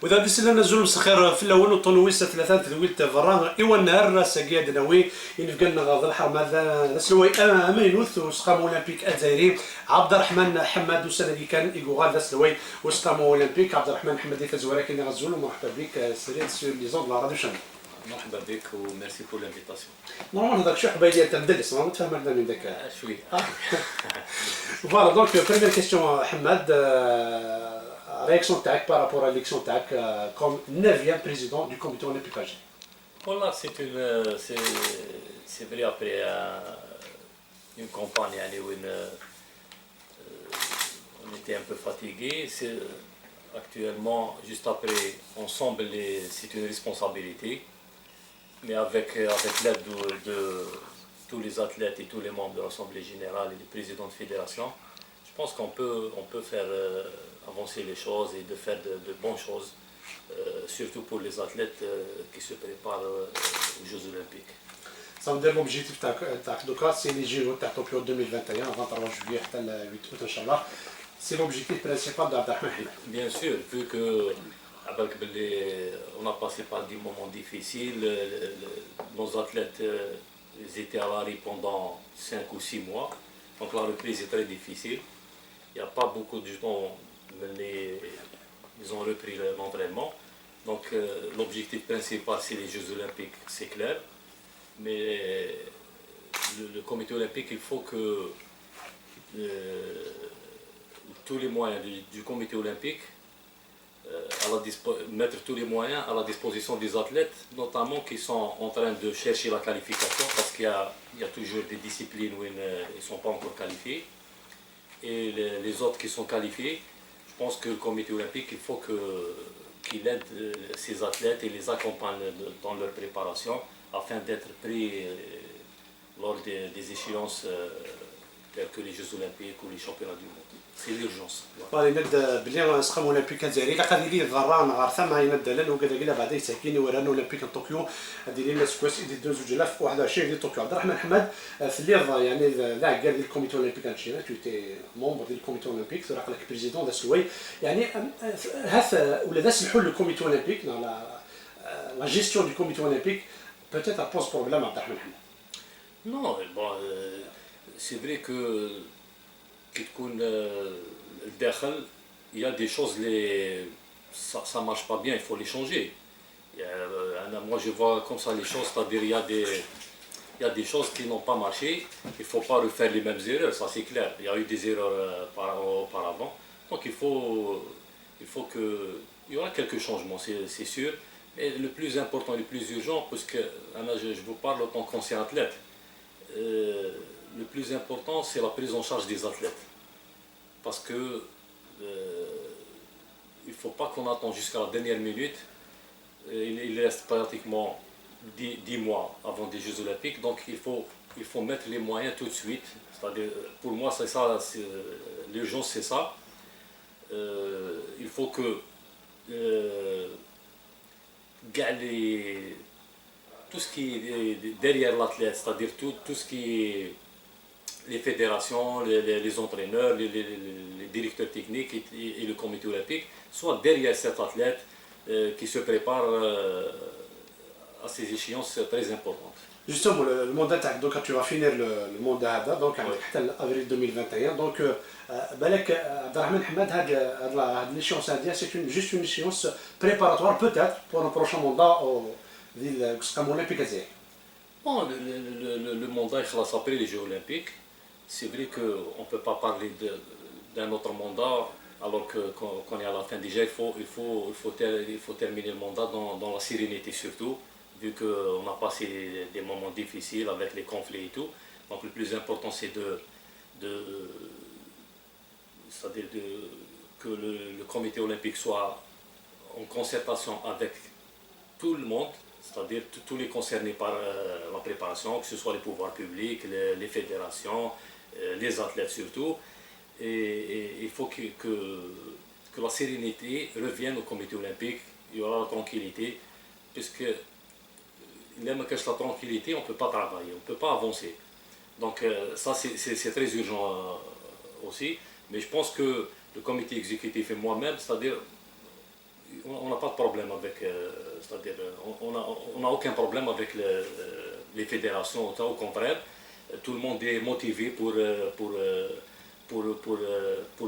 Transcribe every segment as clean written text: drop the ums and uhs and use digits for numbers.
وإذا دسنا نزول مسخير في الأول وطنويسة ثلاثة ذويل تفران إيوا النهار ساقيا دناوي ينفقلنا غاض الحرم هذا سلوي أمينوث وسقام أولمبيك الجزائري عبد الرحمن حماد وسنة اللي كان إيكو غادا سلوي وسقام أولمبيك عبد الرحمن حماد يتزورا كنا غزول ومرحبا بك سريت سور لي زون لا راديو شامل. مرحبا بك وميرسي بور لانفيتاسيون. نورمال هذاك شو حبايبي تندلس ما تفهم هذا من ذاك شويه. فوالا دونك بروميير كيستيون حماد réaction TAC par rapport à l'élection TAC comme 9e président du comité olympique algérien. Voilà, c'est vrai après une campagne où on était un peu fatigué. Actuellement, juste après, ensemble, c'est une responsabilité. Mais avec l'aide de tous les athlètes et tous les membres de l'Assemblée générale et les présidents de fédération, je pense qu'on peut faire avancer les choses et de faire de bonnes choses, surtout pour les athlètes qui se préparent aux Jeux Olympiques. Ça veut dire l'objectif de c'est les Jeux de Tokyo 2021, 23 juillet à 8 août, Inch'Allah. C'est l'objectif principal d'Abdelrahman Hamad. Bien sûr, vu que on a passé par des moments difficiles, nos athlètes étaient à l'arrêt pendant 5 ou 6 mois, donc la reprise est très difficile. Il n'y a pas beaucoup de gens, ils ont repris l'entraînement. Donc l'objectif principal c'est les Jeux Olympiques, c'est clair. Mais le comité olympique, il faut que tous les moyens du comité olympique, mettre tous les moyens à la disposition des athlètes, notamment qui sont en train de chercher la qualification, parce qu'il y a toujours des disciplines où ils ne sont pas encore qualifiés. Et les autres qui sont qualifiés, je pense que le comité olympique, il faut qu'il aide ces athlètes et les accompagne dans leur préparation afin d'être pris lors des échéances telles que les Jeux Olympiques ou les championnats du monde. C'est l'urgence. طالي نبدا بلي نسخم اولمبيك الجزائري قال لي ضران غير ثما ينبدا لنا وكذا كذا بعد يسكيني ورانا اولمبيك طوكيو هذه لنا سكواس دي 2021 ديال طوكيو. عبد الرحمن حماد في اللي يعني لاعب ديال الكوميتي اولمبيك الجزائري تو تي ممبر ديال الكوميتي اولمبيك سراق لك بريزيدون دا سلوي يعني هذا ولا ذا الحل الكوميتي اولمبيك لا جيستيون دو كوميتي اولمبيك peut-être pose problème à Abdelrahman Hamad. Non, bon, c'est vrai que il y a des choses, ça ne marche pas bien, il faut les changer. Moi je vois comme ça les choses, c'est-à-dire il y a des choses qui n'ont pas marché, il ne faut pas refaire les mêmes erreurs, ça c'est clair. Il y a eu des erreurs auparavant, donc il y aura quelques changements, c'est sûr. Mais le plus important et le plus urgent, parce que je vous parle en tant qu'ancien athlète, le plus important c'est la prise en charge des athlètes. Parce que il ne faut pas qu'on attende jusqu'à la dernière minute. Il reste pratiquement 10 mois avant des Jeux Olympiques, donc il faut mettre les moyens tout de suite. C'est-à-dire, pour moi c'est ça, l'urgence c'est ça. Il faut que tout ce qui est derrière l'athlète, c'est-à-dire tout ce qui est les fédérations, les entraîneurs, les directeurs techniques et le comité olympique soit derrière cet athlète qui se prépare à ces échéances très importantes. Justement, le mandat, donc tu vas finir le mandat donc jusqu'à avril 2021. Donc, Balek Abdelrahman Hamad, l'échéance c'est juste une échéance préparatoire peut-être pour un prochain mandat au olympique algérien. Bon, le mandat est après les Jeux Olympiques. C'est vrai qu'on ne peut pas parler d'un autre mandat alors qu'on est à la fin. Déjà, il faut terminer le mandat dans la sérénité surtout, vu qu'on a passé des moments difficiles avec les conflits et tout. Donc le plus important c'est c'est-à-dire que le comité olympique soit en concertation avec tout le monde, c'est-à-dire tous les concernés par la préparation, que ce soit les pouvoirs publics, les fédérations, les athlètes surtout. Et il faut que la sérénité revienne au comité olympique, il y aura la tranquillité, puisque même avec la tranquillité, on ne peut pas travailler, on ne peut pas avancer. Donc ça c'est très urgent aussi, mais je pense que le comité exécutif et moi-même, c'est-à-dire on n'a pas de problème avec, c'est-à-dire, on n'a aucun problème avec les fédérations, au contraire, tout le monde est motivé pour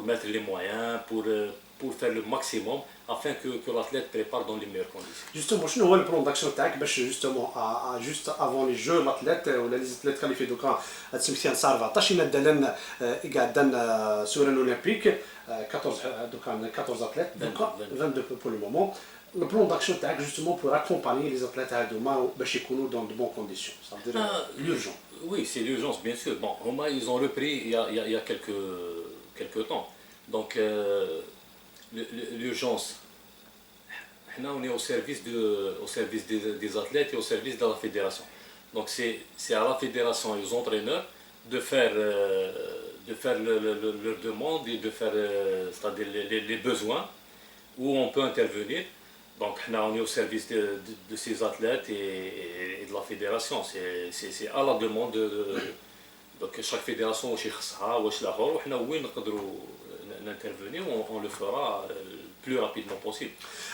mettre les moyens, pour faire le maximum afin que l'athlète prépare dans les meilleures conditions. Justement, شنو هو البلان داكسيون تاعك باش جوستومون جوست افون لي جو لاتليت ولا لي زاتليت كاليفي دوكا تسميتيان صار 14 ينادلن قاعدين سوران اولمبيك 14 دوكا 14 اتليت دوكا 22 بور لو مومون البلان داكسيون تاعك جوستومون بور اكومباني لي زاتليت هادوما باش يكونوا دون دو بون كونديسيون صافي لورجون. Oui, c'est l'urgence, bien sûr. Bon, Roma, ils ont repris il y a quelques temps. Donc, l'urgence, on est au service des athlètes et au service de la fédération. Donc, c'est à la fédération et aux entraîneurs de faire leurs demandes et de faire c'est-à-dire les besoins où on peut intervenir. Donc, on est au service de ces athlètes et de la fédération. C'est à la demande donc chaque fédération واش يخصها واش لاخر وحنا وين نقدروا n'intervenir on le fera le plus rapidement possible.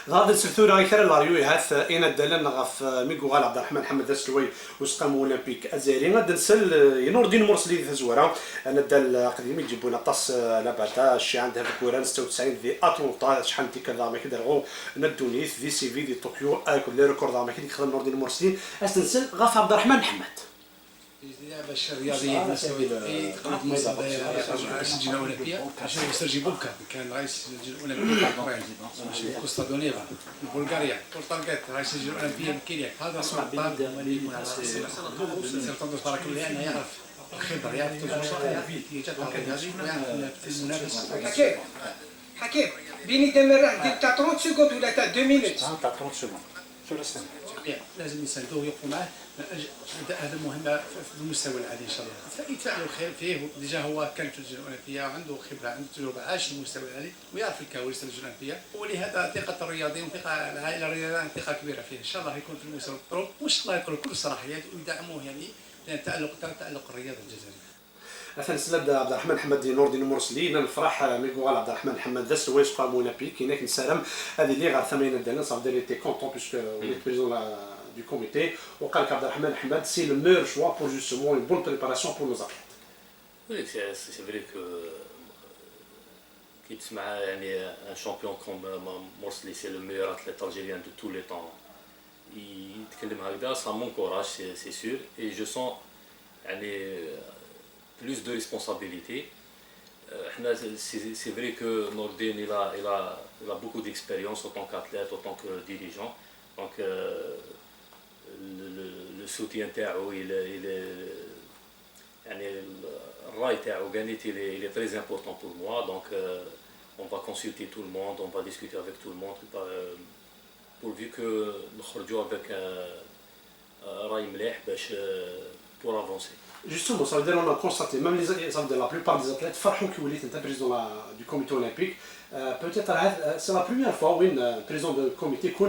غادي نسلثورا غير لاريو هاث اين الدلن غاف ميكو غال عبد الرحمن محمد السلوي وسقام اولمبيك ازيري غادي نسل نور الدين مرسلي تزوره انا دال قديم يجيبوا لنا طاس لاباتا شي عندها في كوران 96 في اتلانتا شحال ديك ما كيدرغوا ندونيس في سي في دي طوكيو اكل لي ريكورد ما كيديك نور الدين مرسلي استنسل غاف عبد الرحمن محمد باش الرياضيين يقدموا السجل الاولمبيه عشان يسترجعوا كان رئيس السجل الاولمبي كوستا دونيفا بلغاريا بورتالغات رئيس السجل الاولمبي بكينيا هذا سلطان سلطان بارك الله يعني يعرف الخبره يعرف حكيم بيني دمر تاع 30 سكوند ولا تاع 2 مينوت تاع 30 سكوند شو السنه لازم يساندوه ويوقفوا معاه هذا مهمه في المستوى العالي ان شاء الله فيتفاعلوا الخير فيه ديجا هو كان في اللجنه الاولمبيه وعنده خبره عنده تجربه عاش المستوى العالي ويعرف الكواليس اللجنه الاولمبيه ولهذا ثقه الرياضيين وثقه العائله الرياضيه ثقه كبيره فيه ان شاء الله يكون في المستوى الطرق وان شاء الله يكون كل صلاحيات ويدعموه يعني لان تالق الرياضه الجزائريه. مثلا سلاد عبد الرحمن محمد نور الدين مرسلي نفرح ميغوال عبد الرحمن محمد ذا سويس قام اولمبيك هناك نسالم هذه اللي غير ثمانين دانا صافي دير تي كونطون بيسكو وليت بريزون du comité وقال لك عبد الرحمن محمد سي لو ميور شوا بور جوستومون اون بون بريباراسيون بور نوز اتليت. Oui, c'est vrai que كي تسمع يعني un champion comme Morsli c'est le meilleur athlète algérien de tous les temps. يتكلم هكذا ça m'encourage c'est sûr et je sens يعني plus de responsabilité. C'est vrai que Nordin il a beaucoup d'expérience en tant qu'athlète, en tant que dirigeant. Donc le soutien تاعو يعني الراي تاعو قانيت il est très important pour moi. Donc on va consulter tout le monde, on va discuter avec tout le monde pourvu que نخرجوا avec راي مليح باش pour avancer. Justement, ça veut dire qu'on a constaté, même la plupart des athlètes, Farhou qui voulait être président du comité olympique, peut-être c'est la première fois où un président du comité est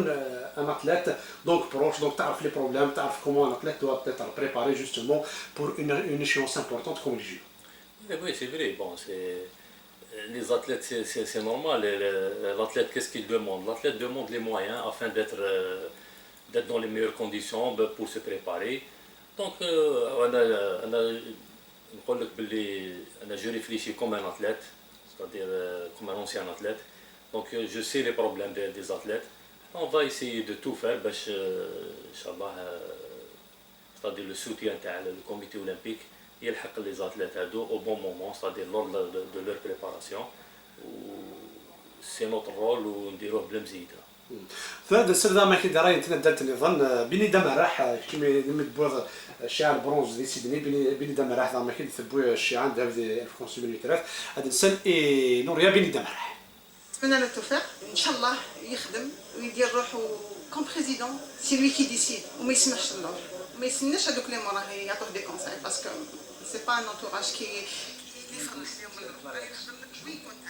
un athlète donc proche, donc tu as les problèmes, tu as comment un athlète doit être préparé justement pour une échéance importante comme les Jeux. Oui, c'est vrai. Bon, les athlètes, c'est normal. L'athlète, qu'est-ce qu'il demande? L'athlète demande les moyens afin d'être dans les meilleures conditions pour se préparer. Donc, je réfléchis comme un athlète, c'est-à-dire comme un ancien athlète. Donc, je sais les problèmes des athlètes. On va essayer de tout faire, Inch'Allah, c'est-à-dire le soutien du comité olympique, يلحق les athlètes au bon moment, c'est-à-dire lors de leur préparation. C'est notre rôle ونديروه بلا مزيدة. فهذا السر ما كيدير يتندلت نظن بني دمراح كيما يمدبوا الشعار البرونز دي سيدني بني دمراح زعما كيدثبوا الشعار ديال 1583 هذا السر اي نوريا بني دمراح. نتمنى له التوفيق ان شاء الله يخدم ويدير روحو كوم بريزيدون سي لوي كي ديسيد وما يسمحش للور وما يستناش هذوك اللي موراه يعطوه دي كونساي باسكو سي با ان انتوراج كي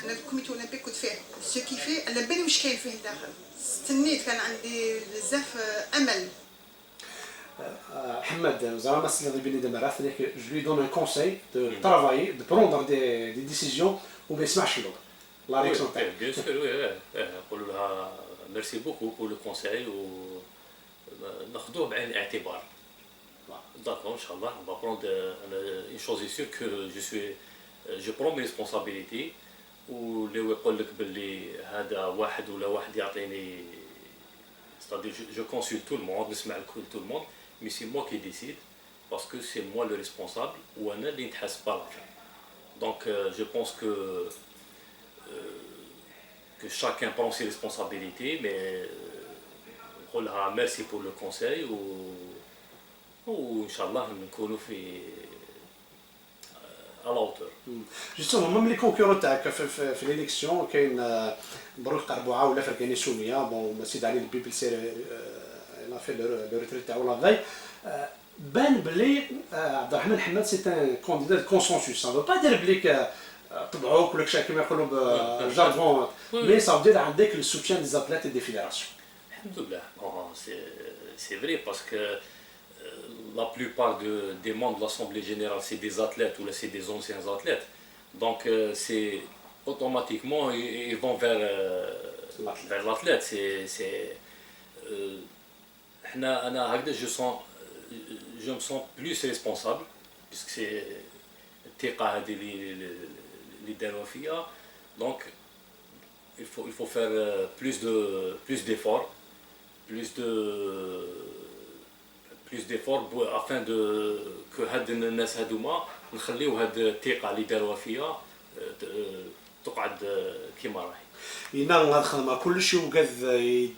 انا الكوميتي اولمبيك كنت فيه سو كي فيه على بالي واش كاين فيه داخل استنيت كان عندي بزاف امل. Ahmed, زعما السيد بني دمراح je lui donne un conseil de travailler, de prendre des décisions وما يسمعش للور. لا ريكسيون تاعك. Bien sûr, oui. نقول لها merci beaucoup pour le conseil وناخذوه بعين الاعتبار. D'accord, Inch'Allah, on va prendre une chose est sûre que je prends mes responsabilités واللي يقول لك باللي هذا واحد ولا واحد يعطيني c'est-à-dire je consulte tout le monde, نسمع tout le monde, mais c'est moi qui décide parce que c'est moi le responsable وانا اللي نتحاسب على الآخر. Donc je pense que chacun prend ses responsabilités, mais merci pour le conseil وإنشاءالله نكونوا à la hauteur. جوستومون ميم لي كونكورون تاعك في ليليكسيون كاين مبروك قربوعه ولا فرقاني سوميه بون سيد علي البيبل سير لا في لو ريتريت تاعو لا فاي بان بلي عبد الرحمن حماد سي ان كونديدا دو كونسونسوس سا فو با دير بليك طبعوك ولا كما يقولوا بالجارغون مي سا فو دير عندك لو سوتيان دي زاتليت دي فيدراسيون. الحمد لله c'est vrai parce que la plupart des membres de l'Assemblée Générale, c'est des athlètes ou c'est des anciens athlètes. Donc, c'est automatiquement, ils vont vers l'athlète. Je me sens plus responsable, puisque c'est les dernières. Donc, il faut faire plus d'efforts, plus d'efforts afin que هاد الناس هادوما نخليو هاد الثقه اللي داروها فيا تقعد كيما راهي. إنا هاد الخدمة كلشي وقاد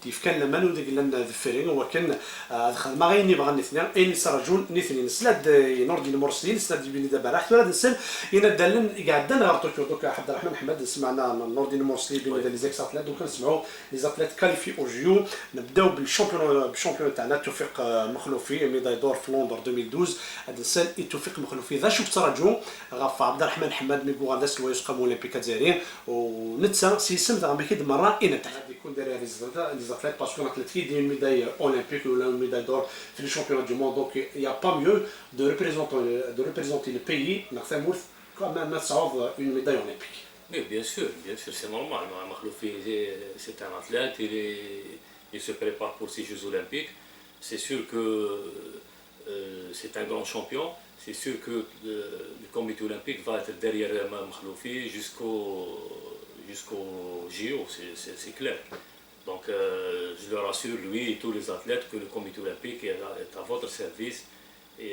يفكان لما نو ديك لنا الفريق ولكن هاد الخدمة غير نبغى نثنين إني سرجون نثنين سلاد نوردي المرسلين سلاد بني دابا راح ثلاث نسل إنا دالن قاعدين غير طوكيو دوكا عبد الرحمن محمد سمعنا نوردي المرسلين بين لي زيكس اتليت دوكا نسمعوا لي زاتليت كاليفي او جيو نبداو بالشامبيون تاعنا توفيق مخلوفي ميداي دور في لندن 2012 هاد السنه توفيق مخلوفي ذا شوف تراجعوا غاف عبد الرحمن محمد ميغو غاداس الويس قام اولمبيك الجزائريين ونتسا سيسم تاع بكيد مره إنا تاع يكون داير لي زاتليت باسكو الاتليت كي يدير ميداي اولمبيك ولا ميداي دور في لي شامبيون دو موند دونك يا با ميو دو ريبريزونتي لو بيي نغتمر كما ما تصاوب اون ميداي اولمبيك. Mais bien sûr, c'est normal. Makhloufi, c'est un athlète, il se prépare pour ces Jeux Olympiques. C'est sûr que c'est un grand champion. C'est sûr que le comité olympique va être derrière Makhloufi jusqu'au JO, c'est clair. Donc je le rassure, lui et tous les athlètes, que le comité olympique est à votre service et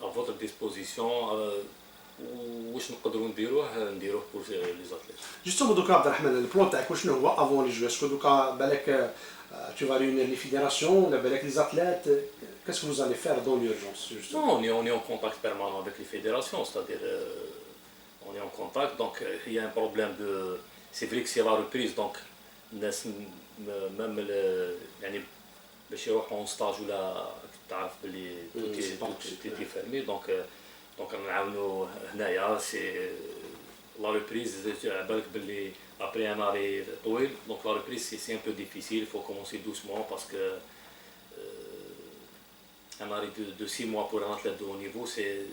à votre disposition. واش نقدروا نديروه pour les athlètes. Justement دوكا عبد الرحمن البلان تاعك شنو هو افون لي جو اسكو دوكا بالك tu vas réunir les fédérations ولا بالك les athlètes qu'est-ce que vous allez faire dans l'urgence justement? Non, on est en contact permanent avec les fédérations, c'est-à-dire on est en contact, donc il y a un problème de c'est vrai que c'est la reprise donc الناس même يعني باش يروحوا en stage ولا تعرف بلي tout est fermé donc نعاونوا هنايا سي لا ريبريز على بالك باللي après un arrêt طويل donc la reprise c'est un peu difficile, il faut commencer doucement parce que un arrêt de 6 mois pour un athlète de haut niveau c'est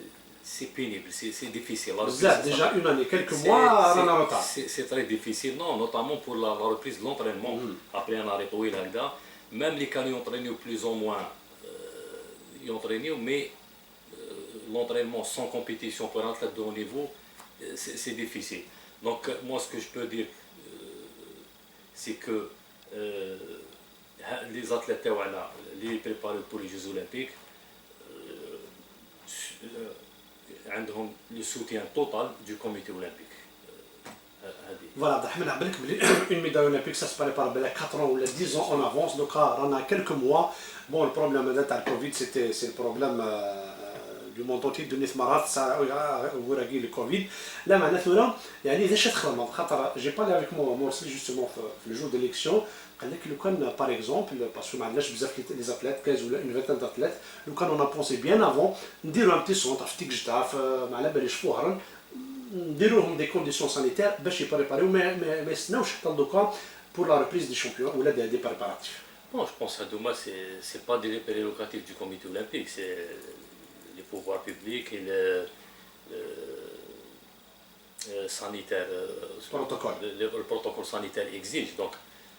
pénible, c'est difficile. بزاف déjà une année quelques mois رانا retard. C'est très difficile, non, notamment pour la reprise de l'entraînement après un arrêt طويل هكذا. Même les canaux entraînent plus ou moins mais l'entraînement sans compétition pour un athlète de haut niveau, c'est difficile. Donc moi ce que je peux dire, c'est que les athlètes les préparés pour les Jeux Olympiques, عندهم le soutien total du comité olympique. Voilà, عبد الرحمن عبالك بلي une médaille olympique ça se prépare بالك 4 ans ou 10 ans en avance دوكا رانا quelques mois. Bon le problème هذا تاع الكوفيد c'est le problème du monde entier de نيت مرات وراقي الكوفيد لا معناتها يعني اذا شات خدمه خاطر جي بالي افيك مورسلي جوستومون في الجور ديليكسيون قال لك لو كان باغ اكزومبل باسكو ما عندناش بزاف لي زاتليت 15 ولا اون فيتان داتليت لو كان اون بونسي بيان افون نديرو ان بتي سونتر في تيكجدا ما على باليش فوهرن نديرو لهم دي كونديسيون سانيتير باش يبريباريو ما يستناوش حتى دوكا pour la reprise des champions ou des préparatifs. Bon, je pense à Douma, c'est pas des prérogatives du comité olympique, c'est les pouvoirs publics et le sanitaire, protocole. Le protocole sanitaire exige. Donc,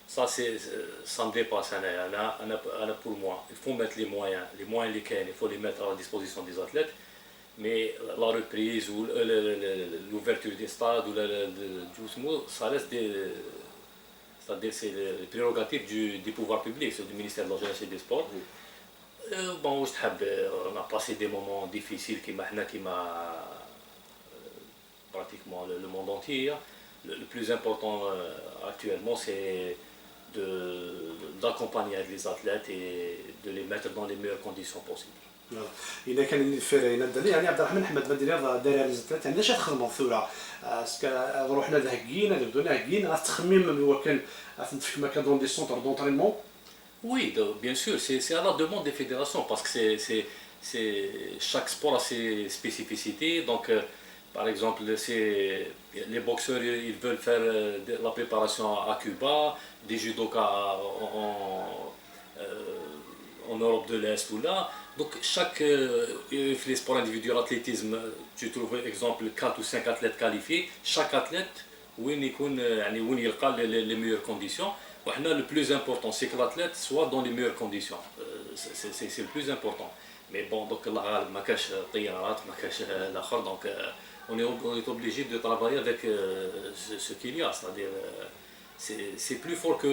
Ça, ça me dépasse. Pour moi, il faut mettre les moyens lesquels il faut les mettre à la disposition des athlètes. Mais la reprise ou l'ouverture des stades, ça reste c'est-à-dire c'est les prérogatives des pouvoirs publics, c'est du ministère de la Jeunesse et des Sports. Bon, on a passé des moments difficiles qui m'a pratiquement le monde entier. Le plus important actuellement, c'est d'accompagner les athlètes et de les mettre dans les meilleures conditions possibles. اذا كان الفرق ينادى يعني عبد الرحمن محمد بدري داير ريزلتات عندنا شي تخدموا الثوره اسكا روحنا ذهكين هذا بدونا هكين غتخمم هو كان غتنتفك ما كان دي سونتر دونطرينمون. Oui, bien sûr, c'est à la demande des fédérations parce que chaque sport a ses spécificités. Donc, par exemple, les boxeurs ils veulent faire la préparation à Cuba, des judokas en Europe de l'Est ou là. Donc, les sports individuels, l'athlétisme, tu trouves, exemple, 4 ou 5 athlètes qualifiés. Chaque athlète, où il y a les meilleures conditions. Le plus important, c'est que l'athlète soit dans les meilleures conditions. C'est le plus important. Mais bon, donc, donc on est obligé de travailler avec ce qu'il y a. C'est-à-dire, c'est plus fort que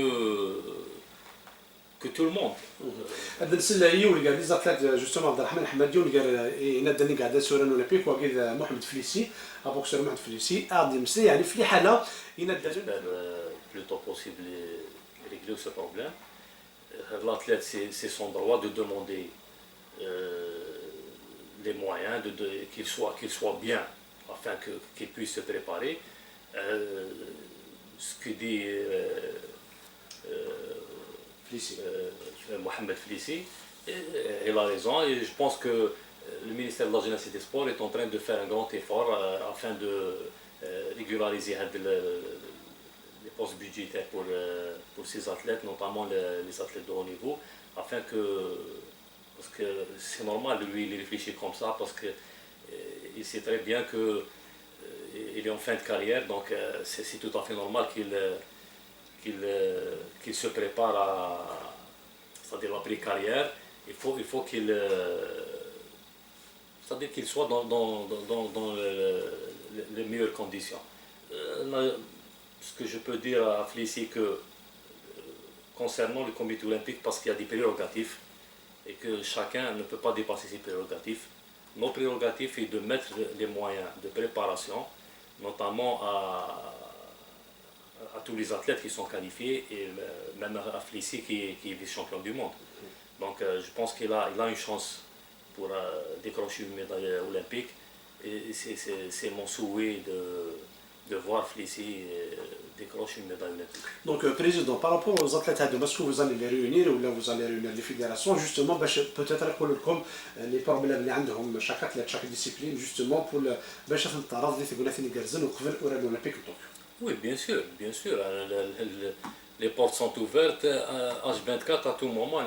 tout le monde. هذا السلاهي ولقى لي زاتلات جوستومون عبد الرحمن الحمادي ولقى ينادني قاعده سوران اولمبيك وكيد محمد فليسي بوكسور محمد فليسي اعطي مسلي يعني في حاله ينادى plus tôt possible régler ce problème. L'athlète, c'est son droit de demander les moyens, qu'il soit bien, afin qu'il puisse se préparer. Ce que dit Mohamed Flissi, il a raison, et je pense que le ministère de la Jeunesse et des Sports est en train de faire un grand effort afin de régulariser les postes budgétaires pour ces athlètes, notamment les athlètes de haut niveau, parce que c'est normal, lui, il réfléchit comme ça, parce qu'il sait très bien qu'il est en fin de carrière, donc c'est tout à fait normal qu'il se prépare c'est-à-dire l'après-carrière. Il faut c'est-à-dire qu'il soit dans les meilleures conditions. Ce que je peux dire à Flissi, que concernant le comité olympique, parce qu'il y a des prérogatives et que chacun ne peut pas dépasser ses prérogatives, nos prérogatives est de mettre les moyens de préparation, notamment à tous les athlètes qui sont qualifiés et même à Flissi qui est vice-champion du monde. Donc je pense qu'il a une chance pour décrocher une médaille olympique et c'est mon souhait de voir Flissi décrocher une médaille olympique. Donc président, par rapport aux athlètes, est-ce que vous allez les réunir ou là vous allez réunir les fédérations justement peut-être يقولوا لكم les problèmes اللي عندهم chaque athlète chaque discipline justement pour باش الطرف اللي تقول لك نقرزن وقبل اورال اولمبيك طوكيو. Oui, bien sûr. Les portes sont ouvertes H24 à tout moment.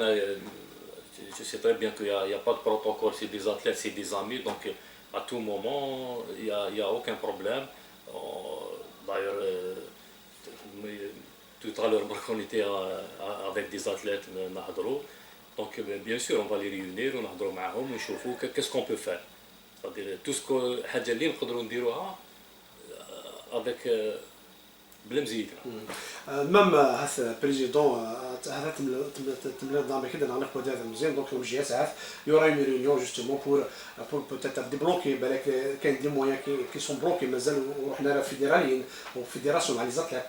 Je sais très bien qu'il n'y a pas de protocole, c'est des athlètes, c'est des amis, donc à tout moment, il n'y a aucun problème. D'ailleurs, tout à l'heure, on était avec des athlètes, donc bien sûr, on va les réunir, on va les réunir, qu'est-ce qu'on peut faire. C'est-à-dire, tout ce qu'on peut faire avec بلا مزيدنا. مام هذا بريزيدون هذا تملا دامي كده نعرف هذا مزيان دونك الجهات ساعات يورا اون ريونيون جوستومون بور بوتيتر ديبلوكي بالك كاين دي مويان كي سون بلوكي مازال وحنا فيدراليين وفيدراسيون مع لي زاتليت.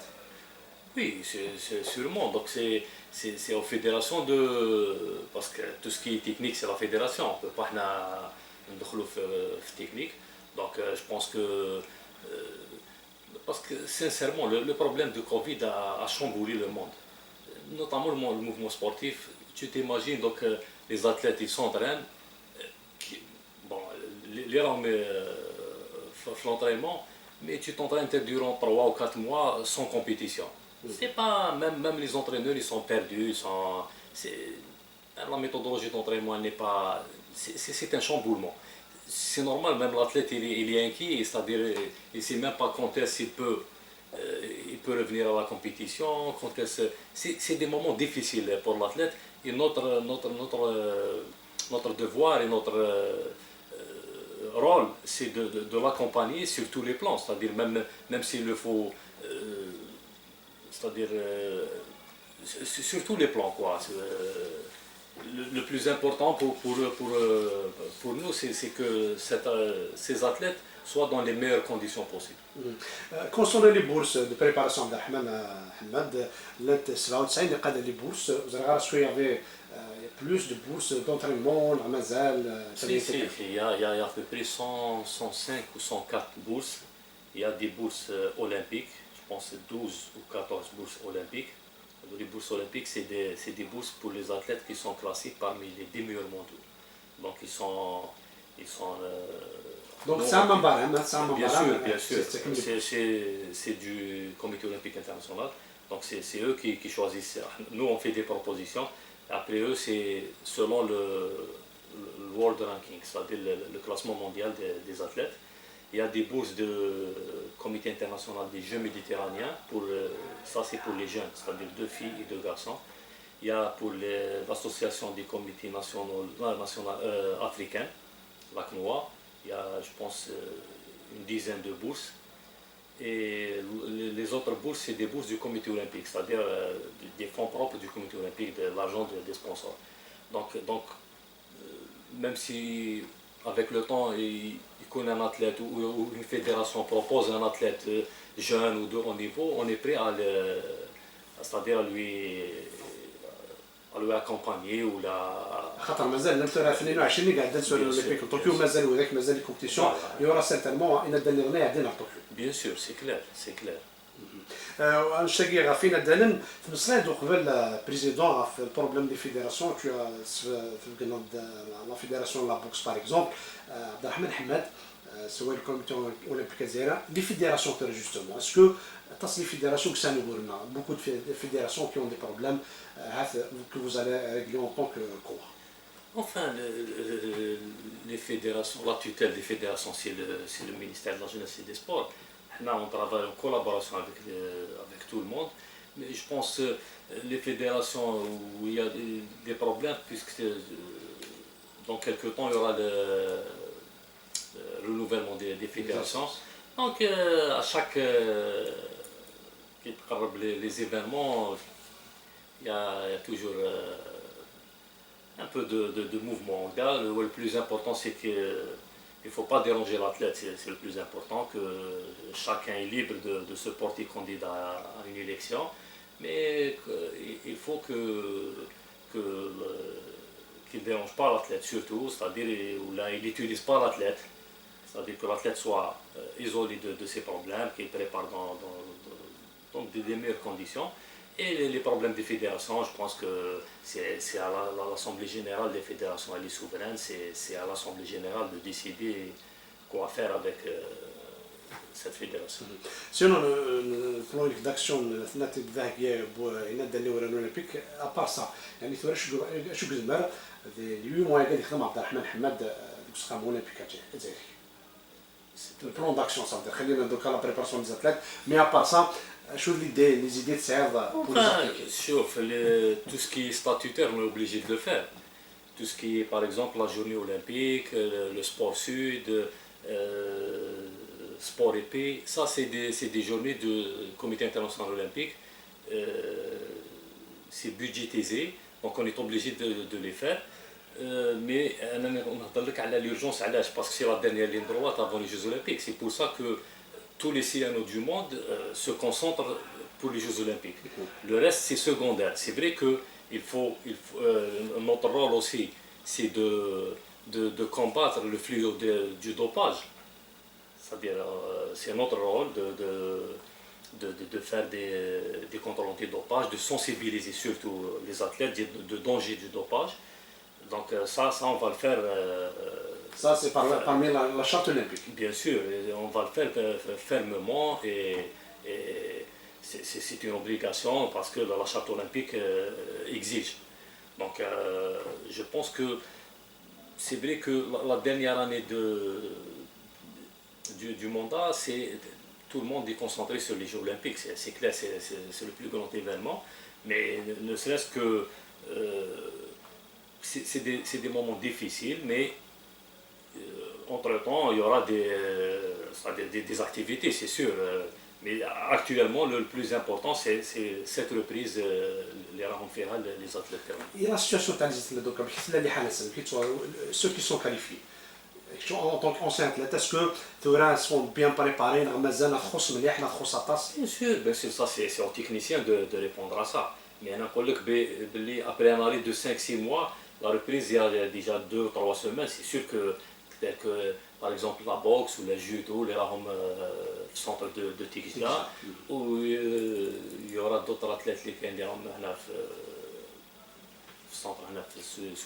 Oui, c'est sûrement. Donc c'est aux fédérations de parce que tout ce qui est technique c'est la fédération. On peut pas ندخلوا في technique. Donc je pense que parce que sincèrement, le problème de Covid a chamboulé le monde, notamment le mouvement sportif. Tu t'imagines, donc les athlètes ils s'entraînent, les rames l'entraînement, mais tu t'entraînes durant 3 ou 4 mois sans compétition. C'est pas, même les entraîneurs ils sont perdus, la méthodologie d'entraînement n'est pas, c'est un chamboulement. C'est normal, même l'athlète il est inquiet, c'est-à-dire il ne sait même pas quand est-ce qu'il peut il peut revenir à la compétition, c'est des moments difficiles pour l'athlète et notre devoir et notre rôle, c'est de l'accompagner sur tous les plans, c'est-à-dire même s'il le faut, c'est-à-dire sur tous les plans, quoi. Le plus important pour nous, c'est que ces athlètes soient dans les meilleures conditions possibles. Concernant les bourses de préparation عبد الرحمن حماد لات 97 اللي قاد لي بورس وزرا شويه في plus de bourses d'entraînement مازال Il y a à peu près 105 ou 104 bourses. Il y a des bourses olympiques, je pense 12 ou 14 bourses olympiques. Les bourses olympiques, c'est des bourses pour les athlètes qui sont classés parmi les 10 meilleurs mondiaux. Donc ils sont donc c'est un barème, bien sûr, c'est du comité olympique international. Donc c'est eux qui choisissent. Nous on fait des propositions. Après eux, c'est selon le World Ranking, c'est-à-dire le classement mondial des athlètes. Il y a des bourses du comité international des Jeux méditerranéens, ça c'est pour les jeunes, c'est-à-dire 2 filles et 2 garçons. Il y a pour l'association des comités nationaux africains, la CNOA, il y a je pense une dizaine de bourses. Et les autres bourses, c'est des bourses du comité olympique, c'est-à-dire des fonds propres du comité olympique, de l'argent des sponsors. Donc même si avec le temps, il connaît un athlète ou une fédération propose un athlète jeune ou de haut niveau, on est prêt c'est-à-dire à lui accompagner ou خاطر مازال نمثل 2020 اللي قاعد ندسوا الاولمبيك طوكيو مازال وذاك مازال الكومبيتيسيون يورا سيرتانمون ان داني غنى عندنا في طوكيو. Bien sûr, c'est clair. نشتاقي غافينا دالن في مصر قبل بريزيدون في البروبليم دي فيديراسيون في لا فيديراسيون لا بوكس باغ اكزومبل عبد الرحمن حماد سواء الكوميتي اولمبيك الجزائري لي فيديراسيون تاع جوستومون اسكو تصل لي فيديراسيون كسانو قولنا بوكو دو فيديراسيون كي اون دي بروبليم que vous allez régler en tant que quoi. Enfin, les fédérations, la tutelle des fédérations, c'est le ministère de la Jeunesse et des Sports. Là, on travaille en collaboration avec tout le monde. Mais je pense que les fédérations où il y a des problèmes, puisque dans quelques temps, il y aura le renouvellement des fédérations. Donc, à chaque les événements, il y a toujours un peu de mouvement. Là, le plus important, c'est qu'il ne faut pas déranger l'athlète, c'est le plus important, que chacun est libre de se porter candidat à une élection, mais il faut qu'il ne dérange pas l'athlète surtout, c'est-à-dire qu'il n'utilise pas l'athlète, c'est-à-dire que l'athlète soit isolé de ses problèmes, qu'il prépare dans des meilleures conditions. Et les problèmes des fédérations, je pense que c'est à l'Assemblée générale des fédérations, elle est souveraine, c'est à l'Assemblée générale de décider quoi faire avec cette fédération. Sinon, le plan d'action الثلاث الذهبية ينادى اللي ورا الأولمبيك أبار سا يعني ثورة شو كزمر اليوم واحد قاعد يخدم عبد الرحمن حماد دوك سخام أولمبيك الجزائري. Le plan d'action ça veut dire خلينا ندوك على préparation des athlètes mais à part ça شو les idées تساعد pour tout ce qui est statutaire, on est obligé de le faire. Tout ce qui est, par exemple, la journée olympique, le sport sud, sport épée, ça c'est des journées du comité international olympique. C'est budgétisé, donc on est obligé de les faire. Mais on a l'urgence parce que c'est la dernière ligne droite avant les Jeux olympiques. C'est pour ça que tous les CNO du monde se concentrent pour les Jeux olympiques. Le reste, c'est secondaire. C'est vrai que notre rôle aussi, c'est de combattre le fléau du dopage. C'est-à-dire, c'est notre rôle de faire des contrôles antidopage, de sensibiliser surtout les athlètes de danger du dopage. Donc ça on va le faire. Ça, c'est parmi la charte olympique. Bien sûr, on va le faire fermement et c'est une obligation parce que la charte olympique exige. Donc je pense que c'est vrai que la dernière année du mandat, tout le monde est concentré sur les Jeux Olympiques. C'est clair, c'est le plus grand événement. Mais ne serait-ce que... c'est des moments difficiles, mais entre-temps, il y aura des activités, c'est sûr. Mais actuellement, le plus important, c'est cette reprise, les rames fédérales, les athlètes. Et la situation تاع الزيت دوكا بحيث اللي حالسا ceux qui sont qualifiés en tant qu'ancien athlète est-ce que ثوران sont bien préparés مازال تخص مليح لا تخص طاس Bien sûr, ça c'est aux techniciens de répondre à ça. Mais après un arrêt de 5-6 mois, la reprise il y a déjà 2 ou 3 semaines, c'est sûr que peut-être que par exemple la boxe ou le judo, les rames centre de Tigida, où il y aura d'autres athlètes qui viendront centre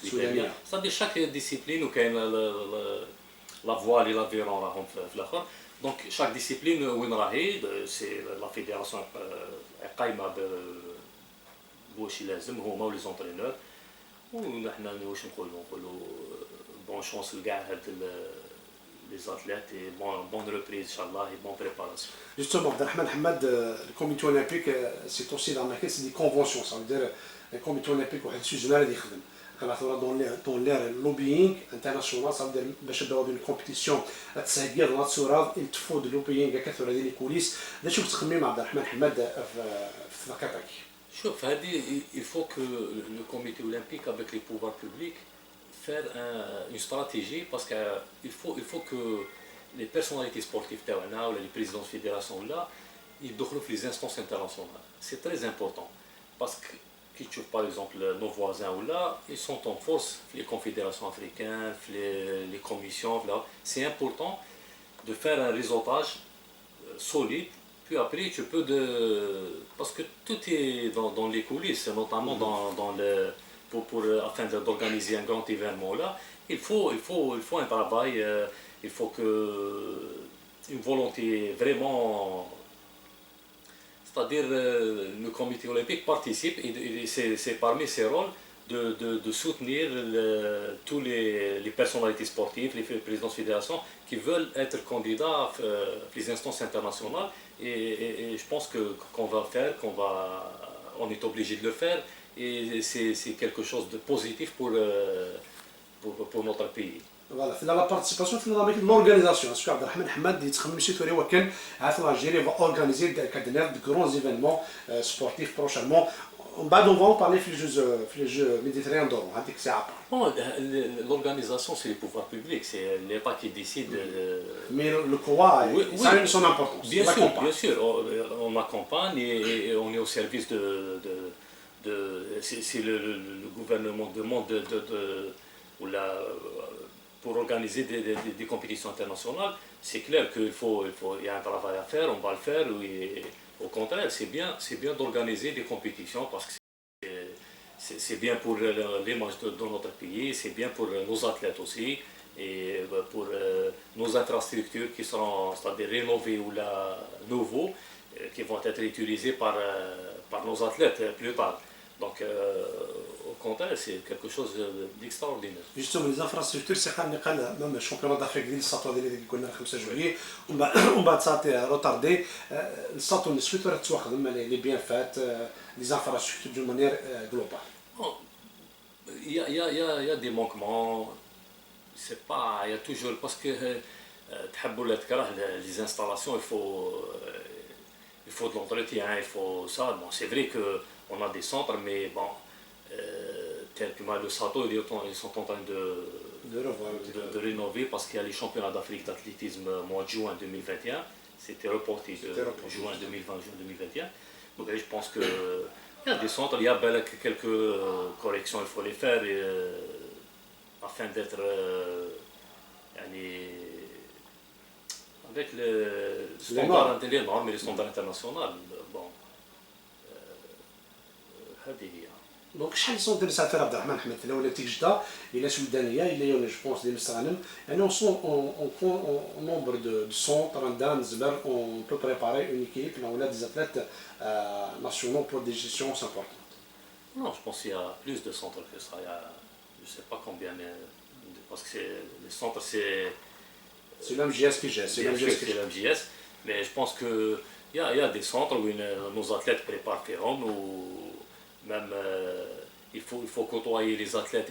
suédois. C'est-à-dire chaque discipline où la voile et l'aviron راهم في الاخر. Donc chaque discipline وين راهي c'est la fédération قايمه بواش لازم هما ولي زونترينور ونحن واش نقولوا بون شونس لكاع هاد les athlètes et bonne reprise inchallah et bonne préparation. Justement, Abdelrahman Hamad, le comité olympique, c'est aussi dans laquelle c'est des conventions, ça veut dire le comité olympique واحد السجنال اللي يخدم. Dans l'ère lobbying international, ça veut dire باش نبداو une compétition تسهيل ناتسورال il te faut de lobbying كثر هذه les coulisses. دا شوف تخمم عبد الرحمن حماد في ثقتك. شوف هذه il faut que le comité olympique avec les pouvoirs publics faire une stratégie parce qu'il faut que les personnalités sportives ou les présidents de fédération là ils doivent les instances internationales. C'est très important parce que par exemple nos voisins ou là ils sont en force les confédérations africaines les commissions là. C'est important de faire un réseautage solide puis après tu peux parce que tout est dans les coulisses notamment dans le afin d'organiser un grand événement là, il faut un travail, il faut une volonté vraiment, c'est-à-dire le comité olympique participe et c'est parmi ses rôles de soutenir tous les personnalités sportives, les présidents de fédération qui veulent être candidats à les instances internationales et je pense qu'on va faire, on est obligé de le faire. Et c'est quelque chose de positif pour notre pays. Voilà, في la participation في l'organisation. Parce que Abdelrahman Hamad يتخمم شي ثوري وكان عارف l'Algérie va organiser de grands événements sportifs prochainement. بعد on va en parler في les jeux méditerranéens d'or. هذيك ساعة. Bon, l'organisation c'est les pouvoirs publics, c'est l'État qui décide. Mais le COA, ça a son importance. Bien sûr, on accompagne et on est au service si le gouvernement demande pour organiser des compétitions internationales, c'est clair qu'il y a un travail à faire, on va le faire. Et, au contraire, c'est bien d'organiser des compétitions parce que c'est bien pour l'image de notre pays, c'est bien pour nos athlètes aussi et pour nos infrastructures qui seront c'est-à-dire rénovées ou nouveaux, qui vont être utilisées par nos athlètes plus tard. Donc, au contraire, c'est quelque chose d'extraordinaire. Justement, les infrastructures, c'est quand même le championnat d'Afrique ديال الساطو ديال اللي كنا 5 جويي ومن بعد ساطي روتاردي الساطو النسويت راه تواخدم لي بيان فات les infrastructures d'une manière globale. Il y a des manquements, c'est pas, il y a toujours parce que تحب ولا تكره les installations, il faut de l'entretien, il faut ça. Bon, c'est vrai que on a des centres, mais bon, tel que le Sato, ils sont en train de rénover parce qu'il y a les championnats d'Afrique d'athlétisme mois de juin 2021. C'était reporté de juin 2020 juin 2021. Donc je pense qu'il y a des centres, il y a quelques corrections, il faut les faire afin d'être avec les standards internationaux, mais les standards internationaux. Bon. دونك شحال يسون ديال ساعات عبد الرحمن حماد الا ولا تيجدا الا سودانيه الا جو بونس ديال مستغانم يعني on nombre de centres عندنا زبر on peut préparer une équipe là on a des athlètes nationaux pour des gestions importantes. Non, je pense qu'il y a plus de centres que ça. Je sais pas combien, mais parce que les centres c'est l'MJS qui gère, c'est l'MJS, Mais je pense qu'il y a des centres où nos athlètes préparent ferme, ou même il faut côtoyer les athlètes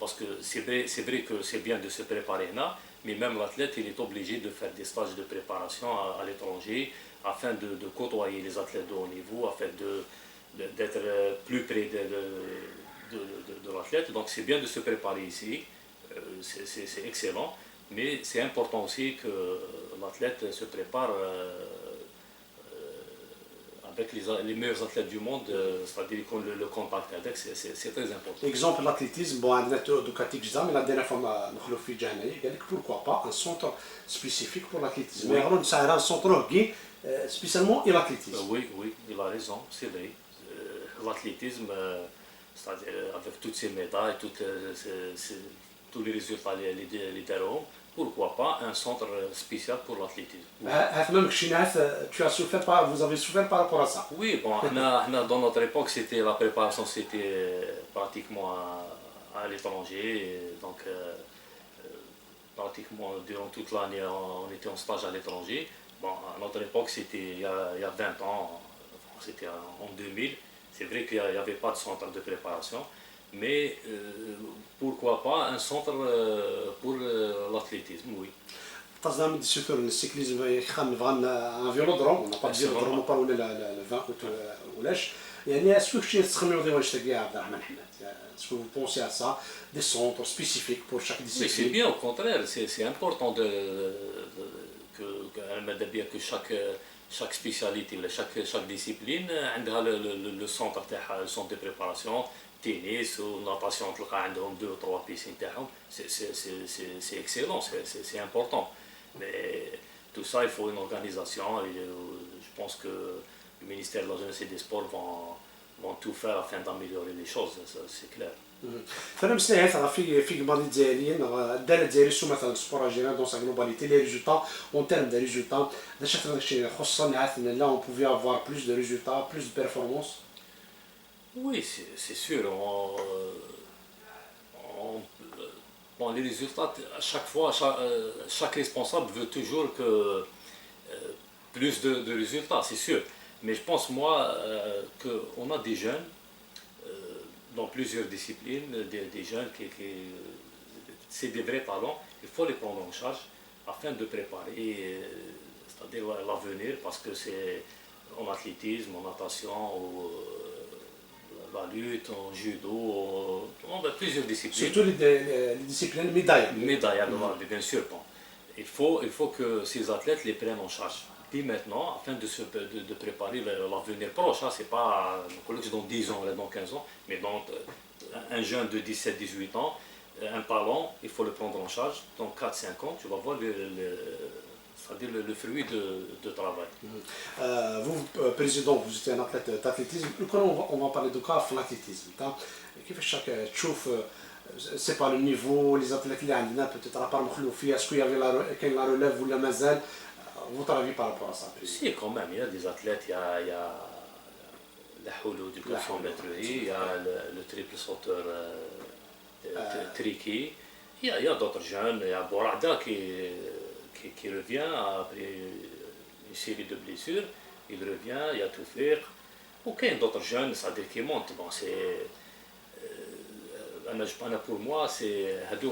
parce que c'est vrai que c'est bien de se préparer là, mais même l'athlète il est obligé de faire des stages de préparation à l'étranger afin de côtoyer les athlètes de haut niveau, afin d'être plus près de l'athlète. Donc c'est bien de se préparer ici, c'est excellent, mais c'est important aussi que l'athlète se prépare avec les meilleurs athlètes du monde, c'est-à-dire qu'on le contact avec, c'est très important. Exemple l'athlétisme, bon, عندنا دوكا تيكزا مي لا دينا فما نخلو في جهه هنايا قال لك بوركوا با ان سونتر سبيسيفيك بور l'athlétisme. Mais alors ça un centre qui spécialement et l'athlétisme. Oui, oui, il a raison, c'est vrai. L'athlétisme, c'est-à-dire avec toutes ces médailles, tous les résultats les derons, pourquoi pas un centre spécial pour l'athlétisme. Même tu as souffert par, vous avez souffert par rapport à ça. Oui, bon, dans notre époque, c'était la préparation, c'était pratiquement à l'étranger, donc pratiquement durant toute l'année, on était en stage à l'étranger. Bon, à notre époque, c'était il y a 20 ans, c'était en 2000. C'est vrai qu'il n'y avait pas de centre de préparation, mais pourquoi pas un centre pour l'athlétisme, oui. تصدر من السيكور السيكليزم خان فغان ان فيلودروم اون با فيلودروم با ولا لا 20 اوت ولاش يعني اسكو شي تخمموا ديما واش تاكي عبد الرحمن حماد اسكو vous pensez à ça des centres spécifiques pour chaque Oui, discipline. c'est bien, au contraire, c'est important que chaque spécialité, chaque discipline عندها le centre تاعها, le centre de préparation, tennis ou natation, تلقى عندهم 2 ou 3 piscines تاعهم, c'est excellent, c'est important. Mais tout ça, il faut une organisation et je pense que le ministère de la Jeunesse et des Sports vont tout faire afin d'améliorer les choses, c'est clair. فانا مسنيت راه في كبار الجزائريين الداله الجزائريه سو مثلا السبور جينيرال دون سا غلوباليتي لي ريزولتا اون تيرم دو ريزولتا باش هذا الشيء خصوصا عرفنا لا اون بوفي افوار بلوس دو ريزولتا بلوس دو بيرفورمانس. Oui, c'est sûr. Bon, les résultats, à chaque fois, chaque responsable veut toujours que plus de résultats, c'est sûr. Mais je pense, moi, qu'on a des jeunes dans plusieurs disciplines, des jeunes c'est des vrais talents, il faut les prendre en charge afin de préparer, c'est-à-dire l'avenir, parce que c'est en athlétisme, en natation, la lutte, en judo, on a plusieurs disciplines. Surtout les disciplines médailles. Médailles, bien sûr. Bon. Il faut que ces athlètes les prennent en charge. Puis maintenant, afin de préparer l'avenir proche, hein, c'est pas dans 10 ans, dans 15 ans, mais dans un jeune de 17-18 ans, un talent, il faut le prendre en charge. Dans 4-5 ans, tu vas voir c'est-à-dire le fruit de travail. Vous, président, vous êtes un athlète d'athlétisme. On va parler de cas de l'athlétisme. كيفاش تشوف c'est pas le niveau les athlètes اللي عندنا peut-être à part مخلوفي est-ce qu'il y avait كاين la relève ولا مازال votre avis par rapport à ça? Si, quand même, il y a des athlètes, il y a la holo du 400 mètres, il y a le triple sauteur tricky, il y a d'autres jeunes, il y a Bourada qui revient après une série de blessures, il revient, il y a Toufir, aucun d'autres jeunes, c'est-à-dire qui montent. Bon, pour moi, c'est-à-dire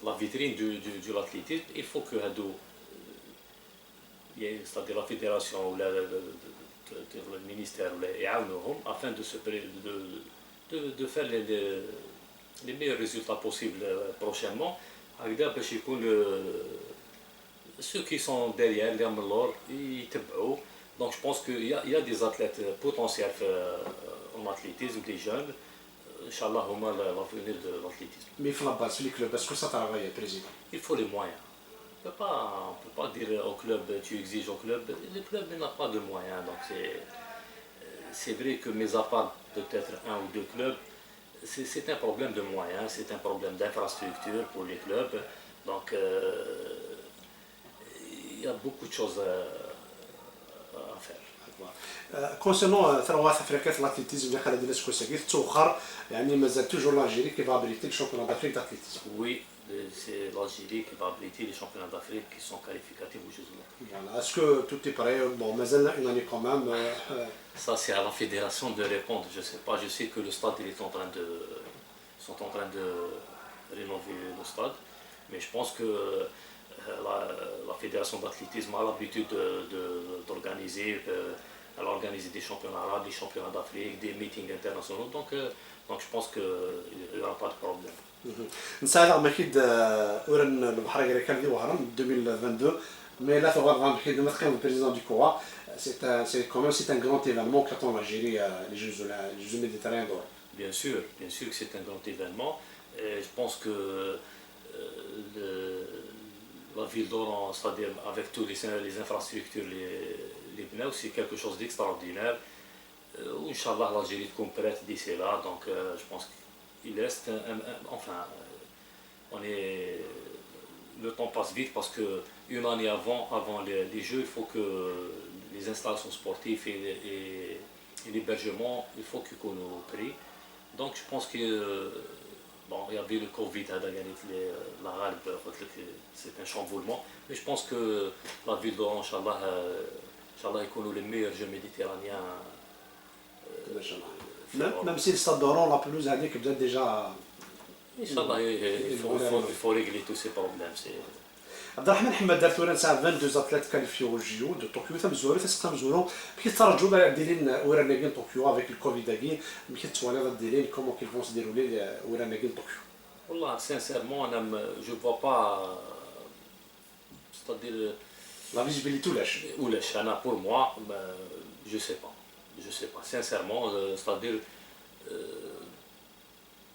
la vitrine de l'athlétisme, il faut que c'est-à-dire la fédération ou le ministère afin de faire les meilleurs résultats possibles prochainement. Ceux qui sont derrière, les Amelor, ils تبعوا. Donc je pense qu'il y a des athlètes potentiels en athlétisme, des jeunes. Inch'Allah, l'avenir de l'athlétisme. Mais il faut la base, les clubs, est-ce que ça travaille, président? Il faut les moyens. On ne peut pas dire au club, tu exiges au club. Le club n'a pas de moyens. Donc c'est vrai que, mis à part peut-être un ou deux clubs, c'est un problème de moyens, c'est un problème d'infrastructure pour les clubs. Donc il y a beaucoup de choses à faire. كونسيرنون ثروات افريقيا في l'athlétisme اللي خلال ديال سكوساكي توخر يعني مازال توجور لالجيري كي فابريتي الشامبيون دافريك d'athlétisme. Oui, c'est l'Algérie qui va abriter les championnats d'Afrique qui sont qualificatifs aux Jeux Olympiques. Voilà. Est-ce que tout est prêt? Bon, mais une année quand même. Ça, c'est à la fédération de répondre. Je ne sais pas. Je sais que le stade, sont en train de rénover le stade. Mais je pense que la fédération d'athlétisme a l'habitude d'organiser. Elle a organisé des championnats arabes, des championnats d'Afrique, des meetings internationaux. Donc je pense qu'il n'y aura pas de problème. نسال ما كيد ورن البحر غير كان دي وهران 2022 mais là faut voir كيد ما كان président du COA c'est quand même c'est un grand événement quand on Algérie les Jeux méditerranéens d'or. Bien sûr que c'est un grand événement. Et je pense que la ville d'Oran, c'est-à-dire avec toutes les infrastructures, les pneus, c'est quelque chose d'extraordinaire. Inch'Allah, l'Algérie est prête d'ici là, donc je pense qu'il reste, enfin, le temps passe vite parce qu'une année avant les Jeux, il faut que les installations sportives et l'hébergement, il faut qu'ils connaissent prix. Donc je pense que bon, il y avait le Covid, la Ghalb, c'est un chamboulement, mais je pense que la ville d'Oran, Inch'Allah, ils connaissent les meilleurs Jeux méditerranéens. Même si le stade d'Oran, la pelouse هذيك بدات déjà. Inch'Allah, il faut régler tous ces problèmes. عبد الرحمن حماد دار ثوران ساعه 22 اتليت كاليفيو جيو دو طوكيو ثم زورو تسقم زورو كي ترجعوا بقى دايرين ورا ناقين طوكيو افيك الكوفيد كي كي توالي دايرين كومون كي فون سديروا لي ورا ناقين طوكيو. والله sincèrement je vois pas, c'est-à-dire لا فيزيبيليتي ولاش انا pour moi je sais pas sincèrement, c'est-à-dire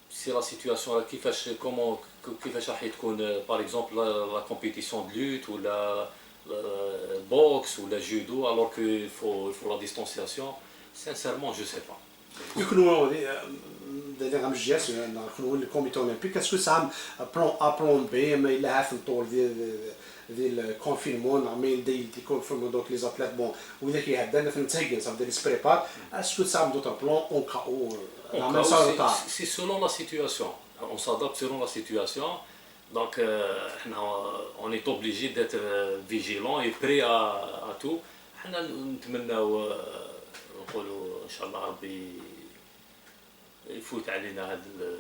si la situation كيفاش راح تكون par exemple la compétition de lutte ou la boxe ou la judo alors qu'il faut la distanciation, sincèrement je sais pas. يكونوا دايرين غير جياس نكونوا الكوميتي اولمبيك اسكو سام بلان ا بلان بي ما الا عارف الطول ديال الكونفينمون عمين ديكون فيلم دوك لي زاتليت بون واذا كيهدانا في نتهيئ صافي دير سبريبار اسكو سام دوت بلان اون كاو c'est selon la situation, on s'adapte selon la situation, donc on est obligé d'être vigilant et prêt à tout. حنا نتمناو نقولوا ان شاء الله ربي يفوت علينا هذا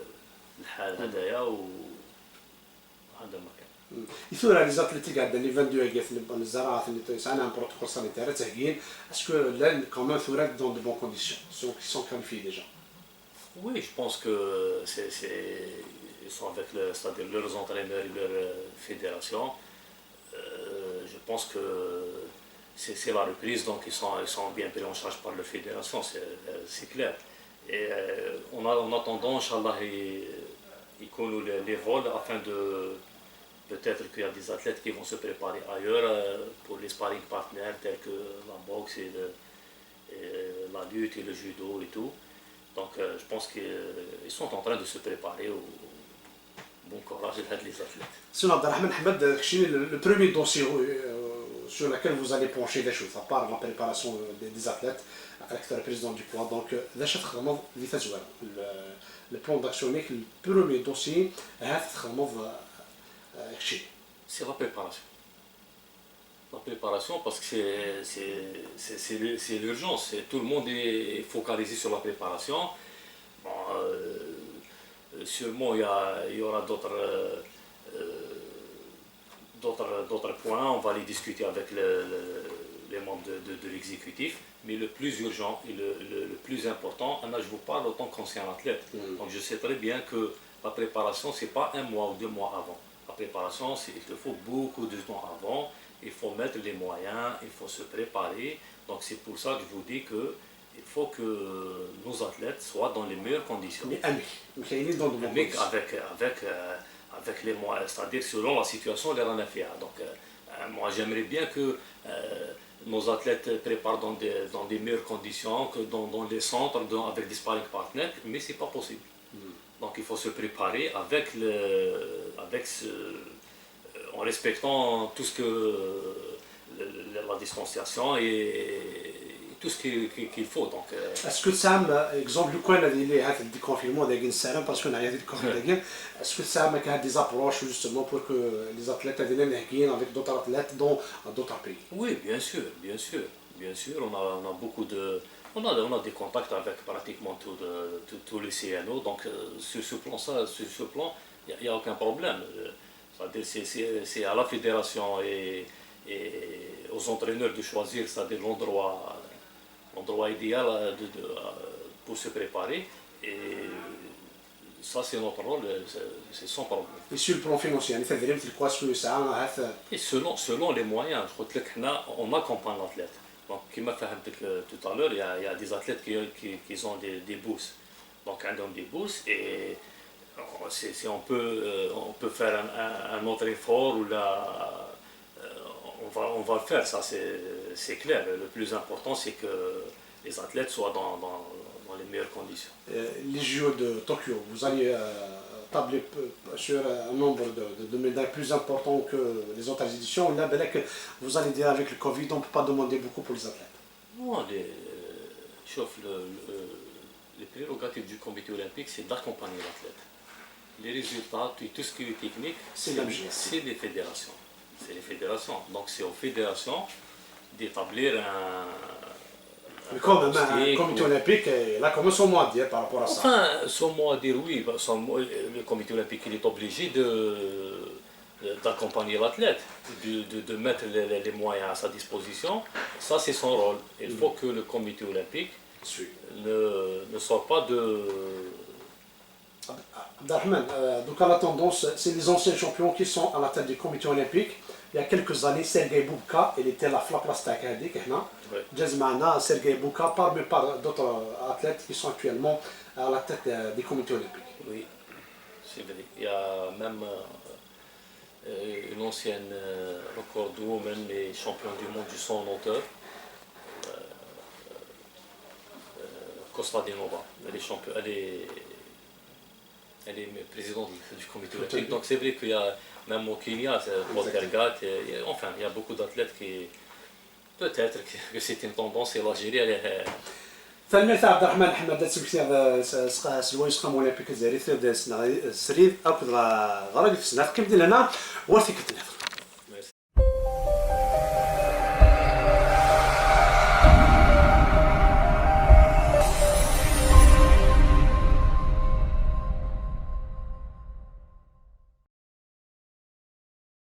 الحال هذايا وهذا ما كان. يثور على زاتليتيك عندنا لي 22 كيف الزراعه اللي تسعنا ان بروتوكول سانيتير تاعين اسكو لا كومون ثورات دون دو بون كونديسيون سون كاليفي ديجا. Oui, je pense que ils sont avec c'est-à-dire leurs entraîneurs et leur fédération. Je pense que c'est la reprise, donc ils sont bien pris en charge par leur fédération, c'est clair. Et en attendant, Inch'Allah, ils connaissent les vols afin de... Peut-être qu'il y a des athlètes qui vont se préparer ailleurs pour les sparring partners tels que la boxe et la lutte et le judo et tout. Donc je pense qu'ils sont en train de se préparer au bon courage de les athlètes. Sinon, Abdelrahman Ahmed, le premier dossier sur lequel vous allez pencher des choses, à part la préparation des athlètes, avec le président du poids, donc le plan d'action, le premier dossier, c'est la préparation. La préparation, parce que c'est l'urgence. Tout le monde est focalisé sur la préparation. Bon, sûrement, il y aura d'autres points. On va les discuter avec les membres de l'exécutif. Mais le plus urgent et le plus important, je vous parle autant qu'on est un athlète. Donc je sais très bien que la préparation, ce n'est pas 1 mois ou 2 mois avant. La préparation, il te faut beaucoup de temps avant. Il faut mettre les moyens, il faut se préparer. Donc c'est pour ça que je vous dis qu'il faut que nos athlètes soient dans les meilleures conditions. Avec les moyens, c'est-à-dire selon la situation de l'ANFIA. Donc moi j'aimerais bien que nos athlètes préparent dans des meilleures conditions que dans les centres avec des sparring partners, mais ce n'est pas possible. Donc il faut se préparer en respectant tout ce que la distanciation et tout ce qu'il faut. Donc, اسكو تساهم اكزومبل لو كان اللي هذا الديكونفينمون داك السنه باسكو نعيا ديك الكونفينمون اسكو تساهم كان دي زابروش جوستومون بور كو لي زاتليت هذينا نحكيين افيك دوطر اتليت دون دوطر بي. oui, bien sûr, on a beaucoup de, on a des contacts avec pratiquement tous les CNO, donc sur ce plan, il n'y a aucun problème. C'est-à-dire c'est à la fédération et aux entraîneurs de choisir, c'est-à-dire l'endroit idéal pour se préparer, et ça c'est notre rôle, c'est sans problème. Et sur le plan financier يعني تدريب تلقوا اسكو ساعه هذا Et selon les moyens, قلت لك حنا on accompagne l'athlète. Donc كما فهمتك tout à l'heure, il y a des athlètes qui ont des bourses. Donc عندهم des bourses et si on peut faire un autre effort ou là on va le faire, ça c'est clair. Le plus important c'est que les athlètes soient dans les meilleures conditions. Les JO de Tokyo, vous allez tabler sur un nombre de médailles plus important que les autres éditions. Là, vous allez dire avec le Covid, on ne peut pas demander beaucoup pour les athlètes. Non, sauf les prérogatives du comité olympique, c'est d'accompagner l'athlète. Les résultats, tout ce qui est technique, C'est l'AMGS. c'est les fédérations. C'est les fédérations. Donc c'est aux fédérations d'établir Mais quand même, un comité olympique, là, comment son mot à dire par rapport à ça? Enfin, son mot à dire, oui, le comité olympique il est obligé d'accompagner l'athlète, de mettre les moyens à sa disposition. Ça, c'est son rôle. Il faut que le comité olympique ne soit pas de... Abdelrahman, donc à la tendance, c'est les anciens champions qui sont à la tête du comité olympique. Il y a quelques années, Sergei Boubka, il était là, la place Takadi, Jazmana, Sergei Boubka, parmi d'autres athlètes qui sont actuellement à la tête du comité olympique. Oui, c'est vrai. Il y a même une ancienne record du woman et championne du monde du 100 en hauteur, Kostadinova. Elle est présidente du comité olympique. Donc c'est vrai qu'il y a même au Kenya, Paul Tergat, enfin il y a beaucoup d'athlètes qui peut-être que c'est une tendance et l'Algérie elle est... ثاني عبد الرحمن حماد سلكتي سلوي سقام اولمبيك الجزائري ثلاث سنين سريد اكد غادي في السنه كيف لنا ورثي كتنافر